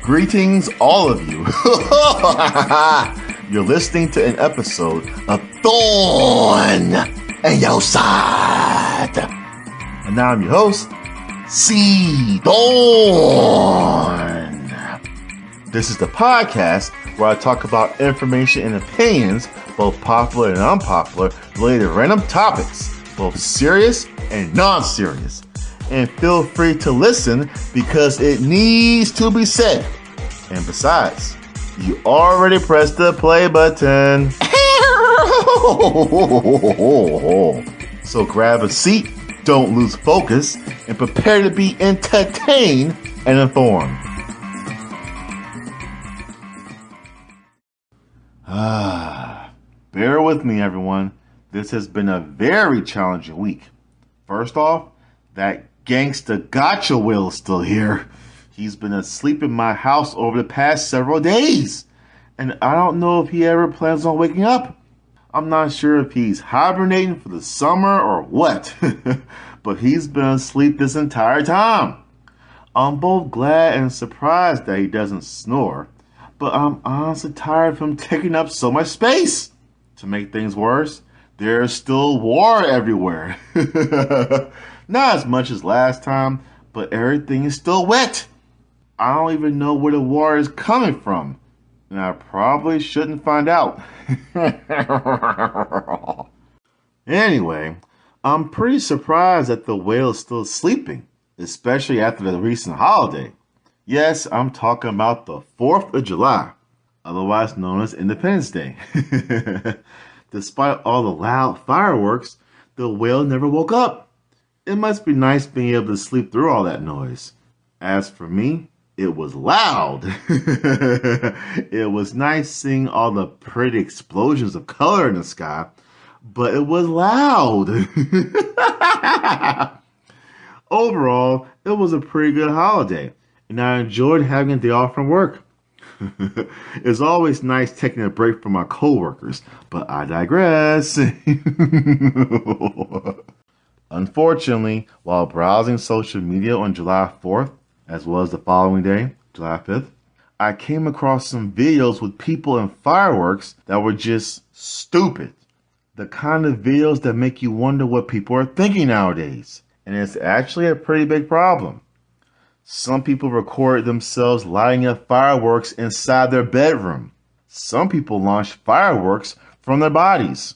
Greetings, all of you. You're listening to an episode of Thorne and your side. And now I'm your host, Thorne. This is the podcast where I talk about information and opinions, both popular and unpopular, related to random topics, both serious and non-serious. And feel free to listen because it needs to be said. And besides, you already pressed the play button. So grab a seat, don't lose focus, and prepare to be entertained and informed. Bear with me, everyone. This has been a very challenging week. First off, that gangsta gotcha Will is still here. He's been asleep in my house over the past several days. And I don't know if he ever plans on waking up. I'm not sure if he's hibernating for the summer or what. But he's been asleep this entire time. I'm both glad and surprised that he doesn't snore. But I'm honestly tired of him taking up so much space. To make things worse, there's still war everywhere. Not as much as last time, but everything is still wet. I don't even know where the water is coming from, and I probably shouldn't find out. Anyway, I'm pretty surprised that the whale is still sleeping, especially after the recent holiday. Yes, I'm talking about the 4th of July, otherwise known as Independence Day. Despite all the loud fireworks, the whale never woke up. It must be nice being able to sleep through all that noise. As for me, it was loud. It was nice seeing all the pretty explosions of color in the sky, but it was loud. Overall, it was a pretty good holiday, and I enjoyed having a day off from work. It's always nice taking a break from my coworkers, but I digress. Unfortunately, while browsing social media on July 4th, as well as the following day, July 5th, I came across some videos with people and fireworks that were just stupid. The kind of videos that make you wonder what people are thinking nowadays. And it's actually a pretty big problem. Some people recorded themselves lighting up fireworks inside their bedroom. Some people launched fireworks from their bodies.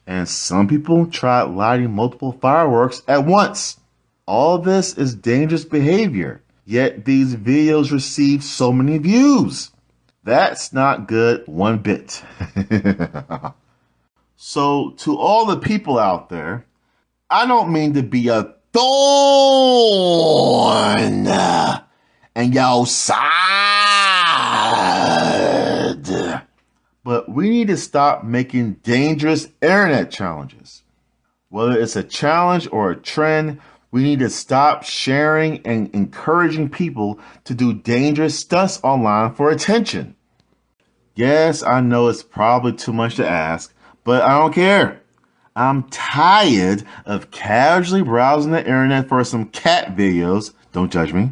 And some people tried lighting multiple fireworks at once. All this is dangerous behavior, yet these videos receive so many views. That's not good one bit. So, to all the people out there, I don't mean to be a thorn and your side. But we need to stop making dangerous internet challenges. Whether it's a challenge or a trend, we need to stop sharing and encouraging people to do dangerous stunts online for attention. Yes, I know it's probably too much to ask, but I don't care. I'm tired of casually browsing the internet for some cat videos, don't judge me,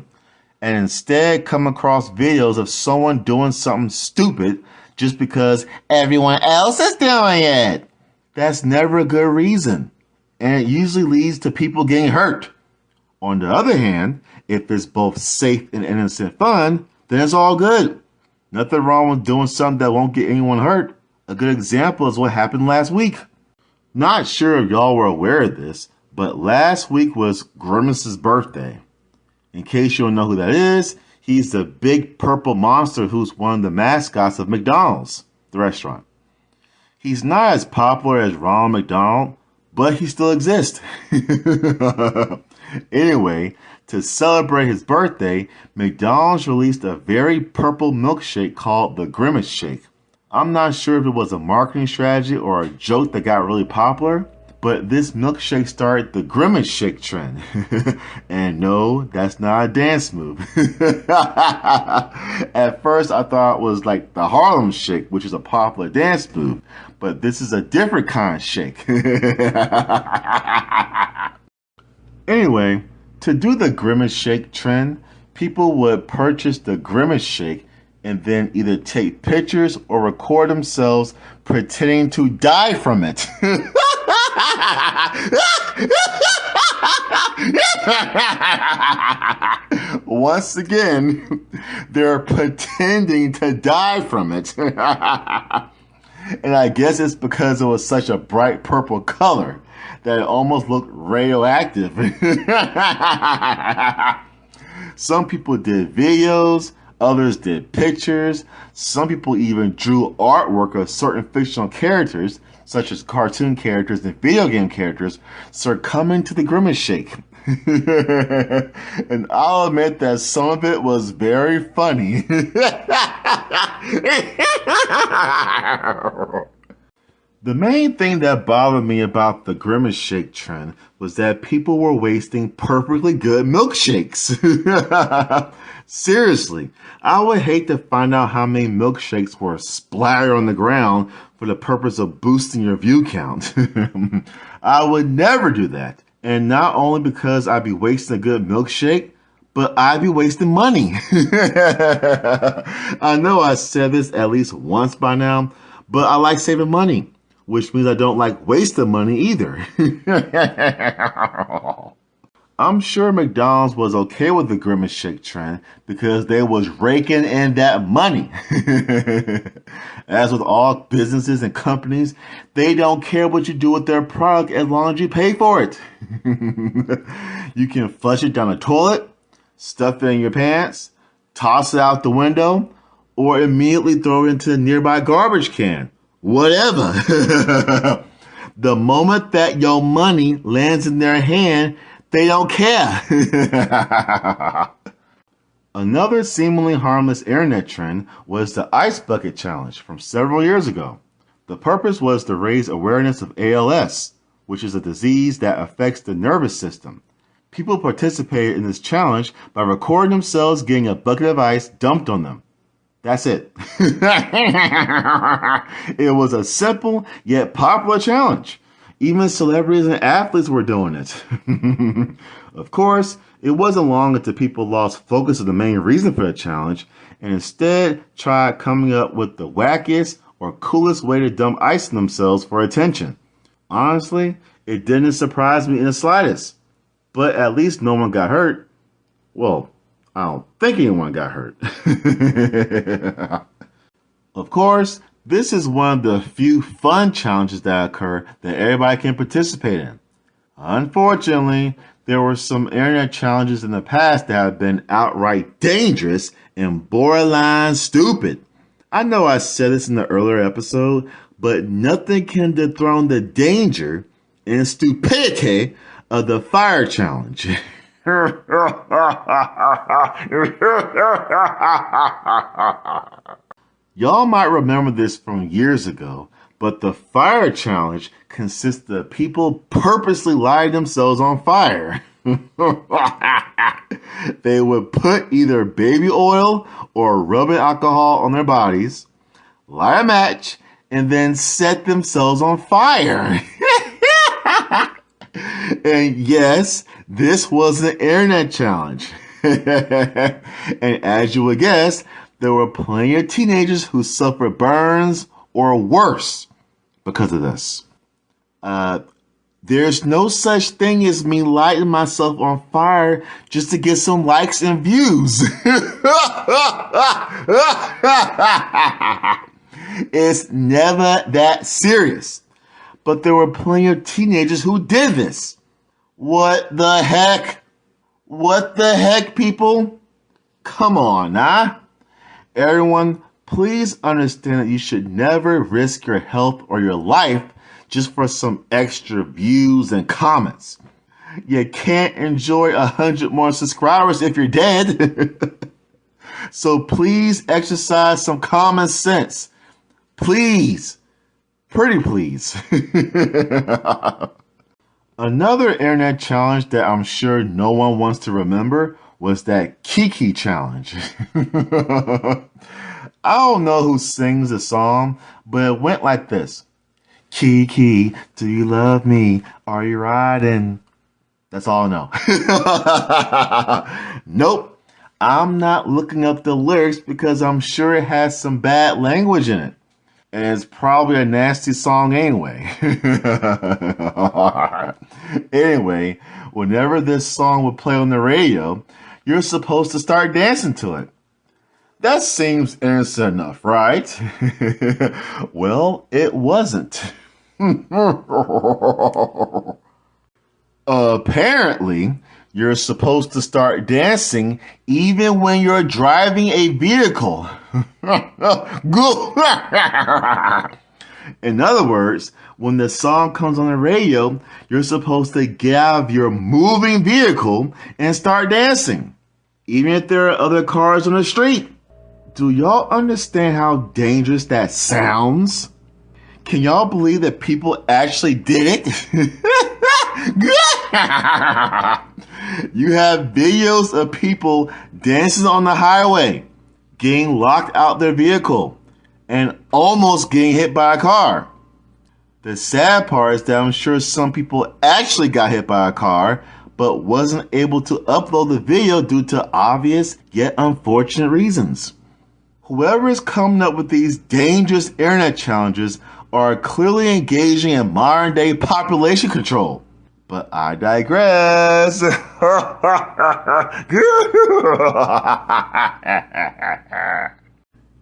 and instead come across videos of someone doing something stupid just because everyone else is doing it. That's never a good reason, and it usually leads to people getting hurt. On the other hand, if it's both safe and innocent fun, then it's all good. Nothing wrong with doing something that won't get anyone hurt. A good example is what happened last week. Not sure if y'all were aware of this, but last week was Grimace's birthday. In case you don't know who that is, he's the big purple monster who's one of the mascots of McDonald's, the restaurant. He's not as popular as Ronald McDonald, but he still exists. Anyway, to celebrate his birthday, McDonald's released a very purple milkshake called the Grimace Shake. I'm not sure if it was a marketing strategy or a joke that got really popular, but this milkshake started the Grimace Shake trend. And no, that's not a dance move. At first, I thought it was like the Harlem Shake, which is a popular dance move, but this is a different kind of shake. Anyway, to do the Grimace Shake trend, People would purchase the Grimace Shake and then either take pictures or record themselves pretending to die from it. Once again, they're pretending to die from it. And I guess it's because it was such a bright purple color that it almost looked radioactive. Some people did videos, others did pictures. Some people even drew artwork of certain fictional characters, such as cartoon characters and video game characters, succumbing to the Grimace Shake. And I'll admit that some of it was very funny. The main thing that bothered me about the Grimace Shake trend was that people were wasting perfectly good milkshakes. Seriously, I would hate to find out how many milkshakes were splattered on the ground for the purpose of boosting your view count. I would never do that. And not only because I'd be wasting a good milkshake, but I'd be wasting money. I know I said this at least once by now, but I like saving money, which means I don't like wasting money either. I'm sure McDonald's was okay with the Grimace Shake trend because they was raking in that money. As with all businesses and companies, they don't care what you do with their product as long as you pay for it. You can flush it down the toilet, stuff it in your pants, toss it out the window, or immediately throw it into the nearby garbage can. Whatever. The moment that your money lands in their hand, they don't care. Another seemingly harmless internet trend was the Ice Bucket Challenge from several years ago. The purpose was to raise awareness of ALS, which is a disease that affects the nervous system. People participated in this challenge by recording themselves getting a bucket of ice dumped on them. That's it. It was a simple yet popular challenge. Even celebrities and athletes were doing it. Of course, it wasn't long until people lost focus of the main reason for the challenge and instead tried coming up with the wackiest or coolest way to dump ice on themselves for attention. Honestly, it didn't surprise me in the slightest. But at least no one got hurt. Well, I don't think anyone got hurt. Of course, this is one of the few fun challenges that occur that everybody can participate in. Unfortunately, there were some internet challenges in the past that have been outright dangerous and borderline stupid. I know I said this in the earlier episode, but nothing can dethrone the danger and stupidity of the fire challenge. Y'all might remember this from years ago, but the fire challenge consists of people purposely lighting themselves on fire. They would put either baby oil or rubbing alcohol on their bodies, light a match, and then set themselves on fire. And yes, this was an internet challenge. And as you would guess, there were plenty of teenagers who suffered burns or worse because of this. There's no such thing as me lighting myself on fire just to get some likes and views. It's never that serious. But there were plenty of teenagers who did this. What the heck? What the heck, people? Come on, huh? Everyone, please understand that you should never risk your health or your life just for some extra views and comments. You can't enjoy 100 more subscribers if you're dead. So please exercise some common sense. Please. Pretty please. Another internet challenge that I'm sure no one wants to remember was that Kiki challenge. I don't know who sings the song, but it went like this. Kiki, do you love me? Are you riding? That's all I know. Nope. I'm not looking up the lyrics because I'm sure it has some bad language in it. And it's probably a nasty song anyway. Anyway, whenever this song would play on the radio, you're supposed to start dancing to it. That seems innocent enough, right? Well, it wasn't. Apparently, you're supposed to start dancing even when you're driving a vehicle. In other words, when the song comes on the radio, you're supposed to get out of your moving vehicle and start dancing, even if there are other cars on the street. Do y'all understand how dangerous that sounds? Can y'all believe that people actually did it? You have videos of people dancing on the highway, getting locked out their vehicle, and almost getting hit by a car. The sad part is that I'm sure some people actually got hit by a car, but wasn't able to upload the video due to obvious yet unfortunate reasons. Whoever is coming up with these dangerous internet challenges are clearly engaging in modern day population control. But I digress.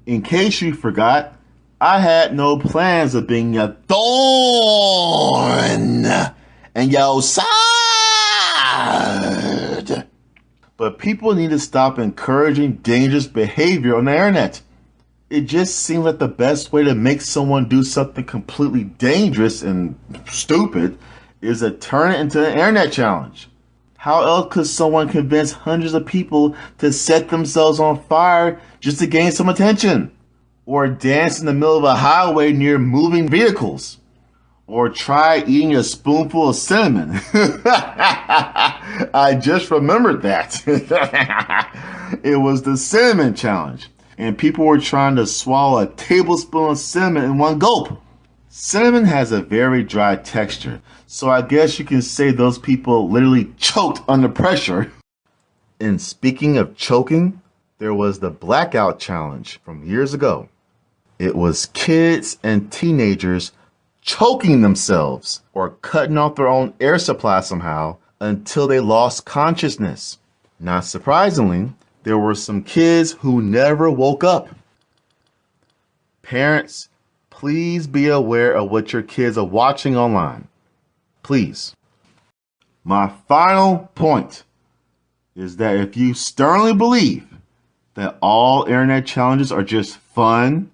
In case you forgot, I had no plans of being a thorn in your side. But people need to stop encouraging dangerous behavior on the internet. It just seems like the best way to make someone do something completely dangerous and stupid is to turn it into an internet challenge. How else could someone convince hundreds of people to set themselves on fire just to gain some attention? Or dance in the middle of a highway near moving vehicles? Or try eating a spoonful of cinnamon? I just remembered that. It was the cinnamon challenge, and people were trying to swallow a tablespoon of cinnamon in one gulp. Cinnamon has a very dry texture, so I guess you can say those people literally choked under pressure. And speaking of choking, there was the blackout challenge from years ago. It was kids and teenagers choking themselves or cutting off their own air supply somehow until they lost consciousness. Not surprisingly, there were some kids who never woke up. Parents, please be aware of what your kids are watching online. Please. My final point is that if you sternly believe that all internet challenges are just fun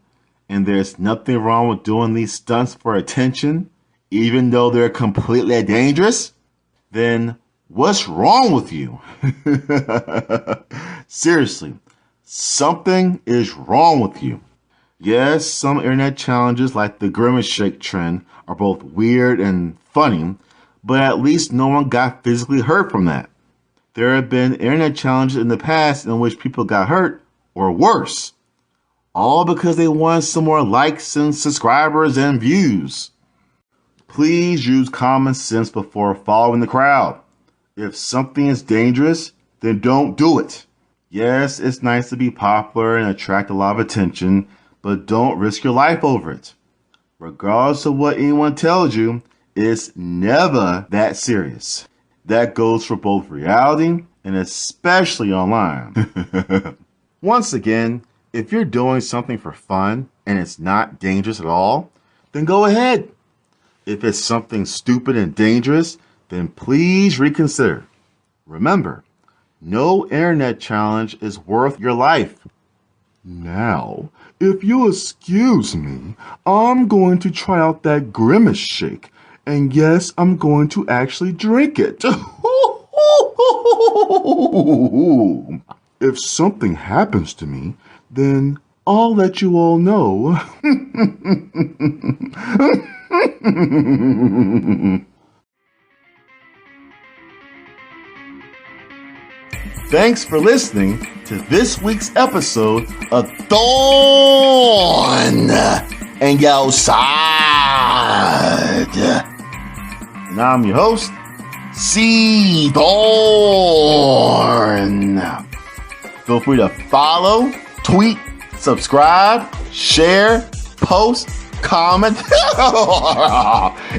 and there's nothing wrong with doing these stunts for attention, even though they're completely dangerous, then what's wrong with you? Seriously, something is wrong with you. Yes, some internet challenges like the grimace shake trend are both weird and funny, but at least no one got physically hurt from that. There have been internet challenges in the past in which people got hurt, or worse, all because they wanted some more likes and subscribers and views. Please use common sense before following the crowd. If something is dangerous, then don't do it. Yes, it's nice to be popular and attract a lot of attention, but don't risk your life over it. Regardless of what anyone tells you, it's never that serious. That goes for both reality and especially online. Once again, if you're doing something for fun and it's not dangerous at all, then go ahead. If it's something stupid and dangerous, then please reconsider. Remember, no internet challenge is worth your life. Now, if you'll excuse me, I'm going to try out that grimace shake. And yes, I'm going to actually drink it. If something happens to me, then I'll let you all know. Thanks for listening to this week's episode of Thorne and Your Side. And I'm your host, C. Thorne. Feel free to follow, tweet, subscribe, share, post, comment,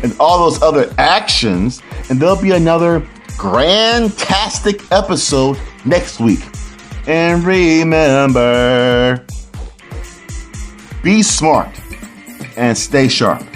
and all those other actions. And there'll be another grantastic episode next week. And remember, be smart and stay sharp.